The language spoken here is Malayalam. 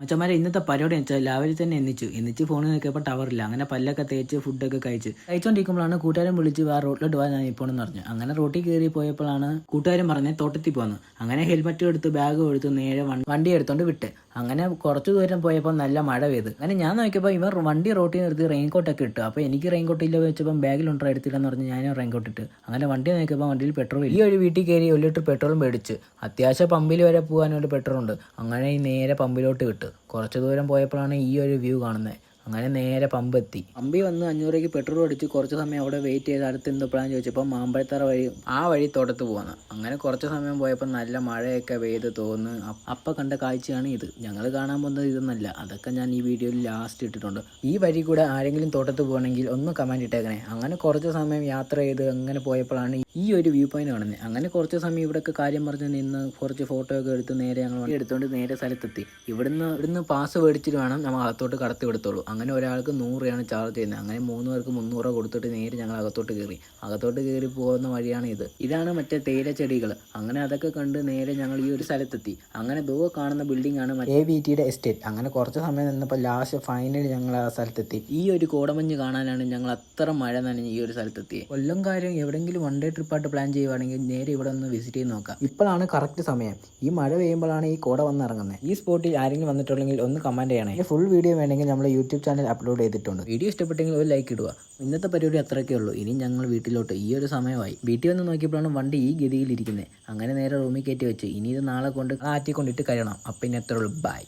മച്ചന്മാരെ ഇന്നത്തെ പരിപാടി വെച്ചാൽ രാവിലെ തന്നെ എന്നിച്ച് ഫോണിൽ നോക്കിയപ്പോൾ ടവറില്ല. അങ്ങനെ പല്ലൊക്കെ തേച്ച് ഫുഡൊക്കെ കഴിച്ചുകൊണ്ടിരിക്കുമ്പോഴാണ് കൂട്ടുകാരൻ വിളിച്ച് ആ റോഡിലോട്ട് പോകാൻ ഞാൻ ഇപ്പോഴെന്ന് പറഞ്ഞു. അങ്ങനെ റോട്ടിൽ കയറി പോയപ്പോഴാണ് കൂട്ടുകാരൻ പറഞ്ഞത് തോട്ടത്തിൽ പോകുന്നു. അങ്ങനെ ഹെൽമെറ്റും എടുത്ത് ബാഗും എടുത്ത് നേരെ വണ്ടി എടുത്തോണ്ട് വിട്ട്. അങ്ങനെ കുറച്ച് ദൂരം പോയപ്പോൾ നല്ല മഴ പെയ്ത്. അങ്ങനെ ഞാൻ നോക്കിയപ്പോൾ ഇവർ വണ്ടി റോട്ടിൽ നിർത്തി റെയിൻകോട്ടൊക്കെ ഇട്ടു. അപ്പോൾ എനിക്ക് റെയിൻകോട്ട് ഇല്ല വെച്ചപ്പോൾ ബാഗിലുണ്ടോ എടുത്തില്ലെന്ന് പറഞ്ഞ് ഞാൻ റെയിൻകോട്ട് ഇട്ട്. അങ്ങനെ വണ്ടി നോക്കിയപ്പോൾ വണ്ടിയിൽ പെട്രോൾ ഇല്ല. ഈ ഒരു വീട്ടിൽ കയറി 1 ലിറ്റർ പെട്രോളും മേടിച്ച് അത്യാവശ്യം പമ്പിൽ വരെ പോകാനൊരു പെട്രോൾ ഉണ്ട്. അങ്ങനെ ഈ നേരെ പമ്പിലോട്ട് വിട്ട്. കുറച്ച് ദൂരം പോയപ്പോഴാണ് ഈ ഒരു വ്യൂ കാണുന്നത്. അങ്ങനെ നേരെ പമ്പെത്തി. പമ്പിൽ വന്ന് 500 രൂപയ്ക്ക് പെട്രോൾ അടിച്ച് കുറച്ച് സമയം അവിടെ വെയിറ്റ് ചെയ്ത് അടുത്ത് എന്തോ പ്ലാൻ ചോദിച്ചപ്പോൾ മാമ്പഴത്തറ വഴി തോട്ടത്ത് പോകുന്നത്. അങ്ങനെ കുറച്ച് സമയം പോയപ്പോൾ നല്ല മഴയൊക്കെ പെയ്ത് തോന്നുന്നു. അപ്പം കണ്ട കാഴ്ചയാണ് ഇത്. ഞങ്ങൾ കാണാൻ പോകുന്നത് ഇതൊന്നല്ല. അതൊക്കെ ഞാൻ ഈ വീഡിയോയിൽ ലാസ്റ്റ് ഇട്ടിട്ടുണ്ട്. ഈ വഴി കൂടെ ആരെങ്കിലും തോട്ടത്ത് പോകണമെങ്കിൽ ഒന്ന് കമൻറ്റ് ഇട്ടേക്കണേ. അങ്ങനെ കുറച്ച് സമയം യാത്ര ചെയ്ത് അങ്ങനെ പോയപ്പോഴാണ് ഈ ഒരു വ്യൂ പോയിന്റ് കാണുന്നത്. അങ്ങനെ കുറച്ച് സമയം ഇവിടെയൊക്കെ കാര്യം പറഞ്ഞ് നിന്ന് കുറച്ച് ഫോട്ടോ ഒക്കെ എടുത്ത് നേരെ ഞങ്ങൾ വണ്ടി എടുത്തുകൊണ്ട് നേരെ സ്ഥലത്തെത്തി. ഇവിടുന്ന് പാസ് മേടിച്ചിട്ട് വേണം നമ്മൾ അകത്തോട്ട് കടത്തി കൊടുത്തോളൂ. അങ്ങനെ ഒരാൾക്ക് 100 രൂപയാണ് ചാർജ് ചെയ്യുന്നത്. അങ്ങനെ 3 പേർക്ക് 300 രൂപ കൊടുത്തിട്ട് നേരെ ഞങ്ങൾ അകത്തോട്ട് കയറി പോകുന്ന വഴിയാണ് ഇത്. ഇതാണ് മറ്റേ തേയില ചെടികൾ. അങ്ങനെ അതൊക്കെ കണ്ട് നേരെ ഞങ്ങൾ ഈ ഒരു സ്ഥലത്തെത്തി. അങ്ങനെ ദോ കാണുന്ന ബിൽഡിംഗ് ആണ് AVTയുടെ എസ്റ്റേറ്റ്. അങ്ങനെ കുറച്ച് സമയം നിന്നപ്പോൾ ലാസ്റ്റ് ഫൈനലി ഞങ്ങൾ ആ സ്ഥലത്തെത്തി. ഈ ഒരു കോടമഞ്ഞ് കാണാനാണ് ഞങ്ങൾ അത്ര മഴ നനഞ്ഞ് ഈ ഒരു സ്ഥലത്തെത്തി. കൊല്ലം കാര്യം എവിടെയെങ്കിലും 1 ഡേ ട്രിപ്പായിട്ട് പ്ലാൻ ചെയ്യുവാണെങ്കിൽ നേരെ ഇവിടെ ഒന്ന് വിസിറ്റ് ചെയ്ത് നോക്കാം. ഇപ്പോഴാണ് കറക്റ്റ് സമയം. ഈ മഴ പെയ്യുമ്പോഴാണ് ഈ കോട വന്നിറങ്ങുന്നത്. ഈ സ്പോട്ടിൽ ആരെങ്കിലും വന്നിട്ടുണ്ടെങ്കിൽ ഒന്ന് കമൻറ്റ് ചെയ്യണേ. ഈ ഫുൾ വീഡിയോ വേണമെങ്കിൽ നമ്മുടെ യൂട്യൂബ് ചാനൽ അപ്ലോഡ് ചെയ്തിട്ടുണ്ട്. വീഡിയോ ഇഷ്ടപ്പെട്ടെങ്കിൽ ഒരു ലൈക്ക് ഇടുക. ഇന്നത്തെ പരിപാടി അത്രയൊക്കെ ഉള്ളൂ. ഇനി ഞങ്ങൾ വീട്ടിലോട്ട് ഈ ഒരു സമയമായി. വീട്ടിൽ വന്ന് നോക്കിയപ്പോഴാണ് വണ്ടി ഈ ഗതിയിലിരിക്കുന്നത്. അങ്ങനെ നേരെ റൂമിൽ കയറ്റി വെച്ച് ഇനി ഇത് നാളെ കൊണ്ട് ആറ്റിക്കൊണ്ടിട്ട് കഴിയണം. അപ്പം ഇനി എത്ര ഉള്ളൂ. ബൈ.